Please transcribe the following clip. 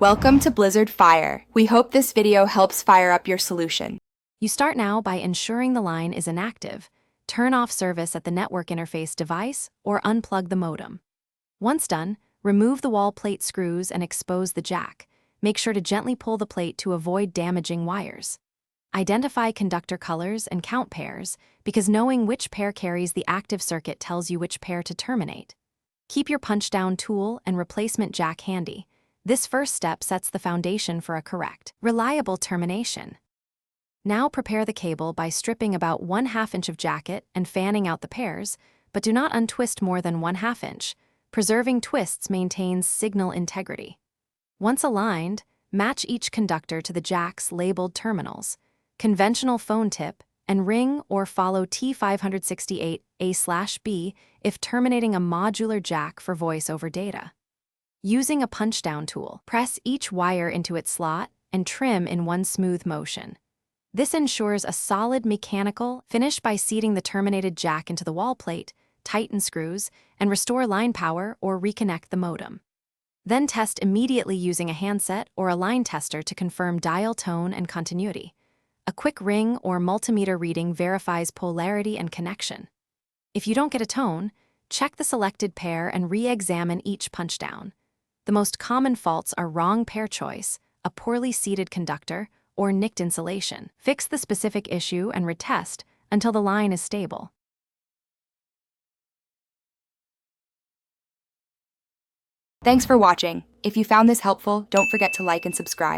Welcome to Blizzard Fire. We hope this video helps fire up your solution. You start now by ensuring the line is inactive, turn off service at the network interface device, or unplug the modem. Once done, remove the wall plate screws and expose the jack. Make sure to gently pull the plate to avoid damaging wires. Identify conductor colors and count pairs, because knowing which pair carries the active circuit tells you which pair to terminate. Keep your punch-down tool and replacement jack handy. This first step sets the foundation for a correct, reliable termination. Now prepare the cable by stripping about 1/2 inch of jacket and fanning out the pairs, but do not untwist more than 1/2 inch. Preserving twists maintains signal integrity. Once aligned, match each conductor to the jack's labeled terminals. Conventional phone tip, and ring or follow T568A/B if terminating a modular jack for voice over data. Using a punch-down tool, press each wire into its slot and trim in one smooth motion. This ensures a solid mechanical finish by seating the terminated jack into the wall plate, tighten screws, and restore line power or reconnect the modem. Then test immediately using a handset or a line tester to confirm dial tone and continuity. A quick ring or multimeter reading verifies polarity and connection. If you don't get a tone, check the selected pair and re-examine each punch-down. The most common faults are wrong pair choice, a poorly seated conductor, or nicked insulation. Fix the specific issue and retest until the line is stable. Thanks for watching. If you found this helpful, don't forget to like and subscribe.